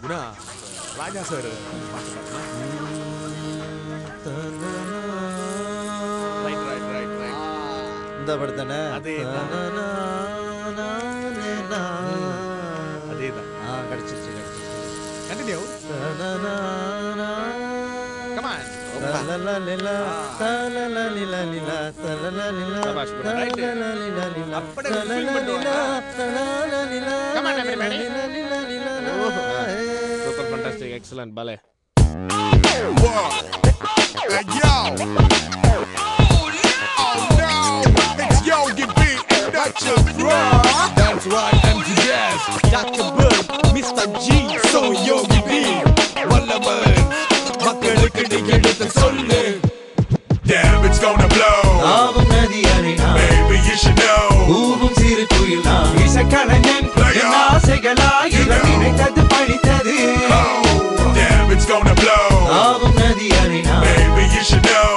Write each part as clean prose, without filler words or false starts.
குணா ராஜா sir இந்த படத்தானே அதேதான் கிடைச்சிருச்சு continue come on Super fantastic, excellent ballet. Whoa. Hey, yo. Oh, no. It's Yogi B and Dr. Bro. That's right, MTS, Dr. Bird, Mr. G, so Yogi B. Wallaban, மக்களுக்கு நீ எடுத்து சொல்லு. Damn, it's gonna blow. Baby, you should know. Damn, it's gonna blow. Baby, you should know.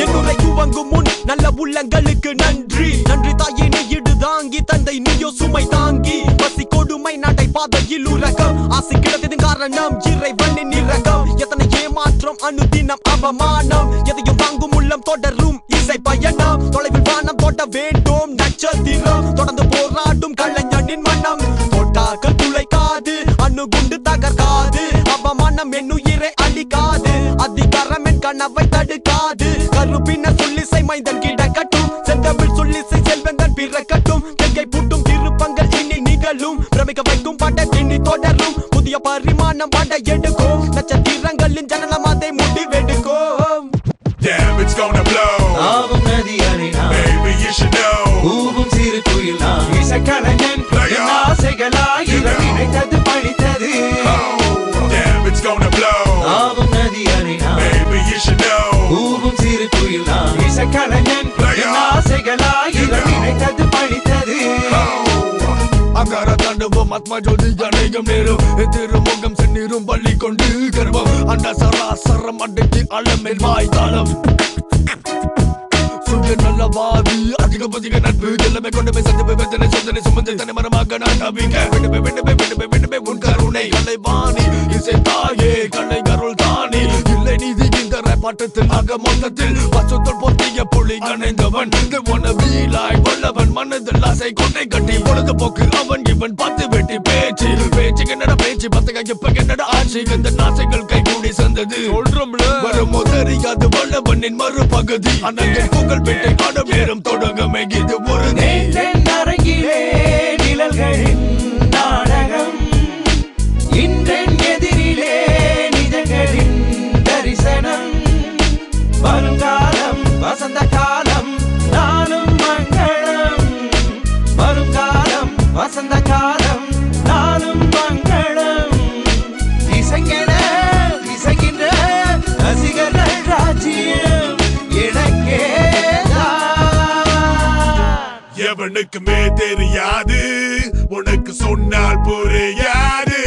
என்னுரை துவங்கும் முன் நல்ல உள்ளங்களுக்கு நன்றி நன்றி தாயே நீ இடுதாங்கி தந்தை நீயோ சுமை தாங்கி பசி கொடுமை நடை பாதையில் உலகம் ஆசை கிடத்தது காரணம் இறைவனின் இரகம் எத்தனை ஏமாற்றம் அனுதினம் அவமானம் எதையும் வாங்கும் உள்ளம் தொடரும் இசை பயணம் தொலைவில் வானம் தொட வேண்டும் நட்சத்திரம் தொடர்ந்து போராடும் கலைஞனின் மனம் தொட்டாக்கள் துளைக்காது அணுகுண்டு தகர்க்காது அவமானம் என்னுயிரை அழிக்காது அதிகாரம் என் கனவை தடுக்காது கருப்பின சொல்லிசை மைந்தன் கிடக்கட்டும் செந்தமிழ் சொல்லிசை செல்வந்தன் பிறக்கட்டும் கெங்கை பூட்டும் திருப்பங்கள் இனி நிகழும் பிரமிக்க வைக்கும் படத்தினி தொடரும் புதிய பரிமாணம் பட எடுக்கும் நட்சத்திரங்களின் ஜனனம் அதை முடிவெடுக்கும். Damn, it's gonna blow. Baby, you should know. Damn, it's gonna blow. Baby, you should know. அகார தாண்டவம் ஆத்மா ஜோதி அநேகம் நேரும் திருமுகம் செந்நீரும் பள்ளி கொண்டு கர்வம் அந்த சராசரம் அடக்கி அளமேல் வாய்த்தாளம் சுய நல்லவாதி அதிக பதிக நட்பு எல்லாமே கொண்டு போய் சந்திப்பு வெத்தனை சொந்தனை சுமந்து தனி மரமாக நான் நம்பிக்க விடுமே உன் கருணை கலைவாணி இசை தாயே கலை கருள் தானி இல்லை நீதி இந்த பாட்டத்தில் ஆக மொத்தத்தில் பசுத்தல் பொத்திய புலி கணைந்தவன் வீலாய் வல்லவன் மனதில் ஆசை கொண்டை கட்டி பொழுதுபோக்கு அவன் இவன் பத்து வெட்டி பேச்சு பேச்சுக்கு என்னடா பேச்சு பத்துக்க இப்ப என்னடா ஆட்சி இந்த நாசைகள் கை கூடி சந்தது வருமோ தெரியாது வல்லவனின் மறுபகுதி அண்ணன் புகழ் பெட்டை ஆடும் நேரம் தொடங்கமே இது ஒரு அரங்கிலே நிழல்களின் நாடகம் இன்றென் எதிரிலே நிஜங்களின் தரிசனம் வருங்காலம் வசந்த காலம் நாளும் மங்களம் வருங்காலம் வசந்த காலம் நாளும் மங்களம் இசைங்கிற ரசிகர்கள் ராஜ்யம் எவனுக்குமே தெரியாது உனக்கு சொன்னால் புரியாது.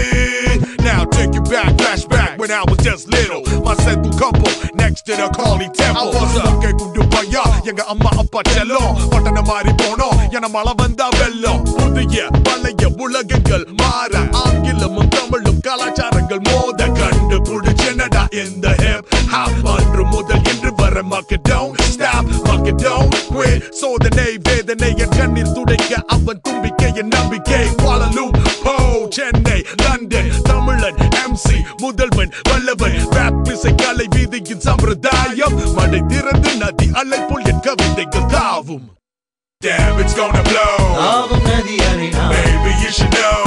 Now take you back, flashback when I was just little. My second couple next to the Kali temple. Okay, குண்டு பையா எங்க அம்மா அப்பா செல்லம் பட்டண மாறி போனோம் என மழை வந்தா வெள்ளம். புதிய பழைய உலகங்கள் மாற ஆங்கிலமும் தமிழும் கலாச்சாரங்கள் மோத கண்டு புடிச்சனடா இந்த ஹிப் ஹாப் அன்று முதல் என்று வர மக்கள் don't stop மக்கள் don't quit. சோதனை வேதனை என் கண்ணீர் துடைக்க அவன் தும்பிக்கை என் நம்பிக்கை. Kuala Lumpur சென்னை லண்டன் தமிழன் MC முதல்வன் வல்லவன் ராப் இசை கலை வீதியின் சம்பிரதாயம் மடை திறந்து நதி அலை போல் என் கவிதைகள் தாவும். Damn, it's gonna blow. Baby, you should know.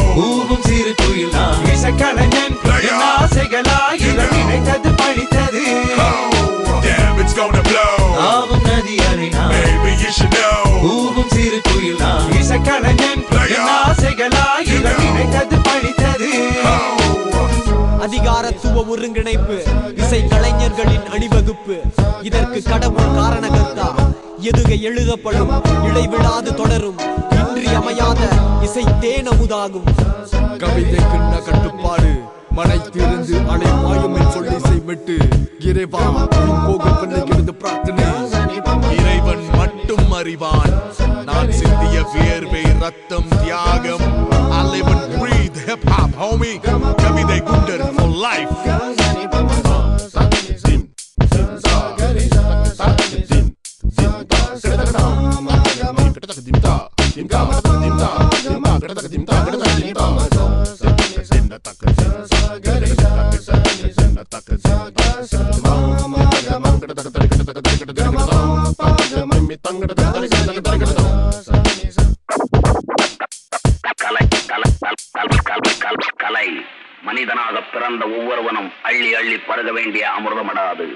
Damn, it's gonna blow. Baby, you should know. இசைக்கலைஞன் ஆசைகளாய் இணைத்தது பழித்தது அதிகாரத்துவ ஒருங்கிணைப்பு, இசை கலைஞர்களின் அணிவகுப்பு, இதற்கு கடவுள் காரணகர்த்தா. எதுகை எழுதப்படும், இடைவிடாது தொடரும், இன்றியமையாத இசை தேனமுதாகும். கவிதைக்குன்ன கட்டுப்பாடு, மனை திருந்து அலை பாயும் என் சொல்லி செய்விட்டு இறைவா போகும் பிள்ளைகிருந்து பிரார்த்தனை. இறைவன் மட்டும் அறிவான் நான் சிந்திய வியர்வை ரத்தம் தியாகம். I live and breathe hip hop homie. கவிதை குண்டர் for life. கலை மனிதனாக பிறந்த ஒவ்வொருவனும் அள்ளி அள்ளி பருக வேண்டிய அமிர்தமடாது.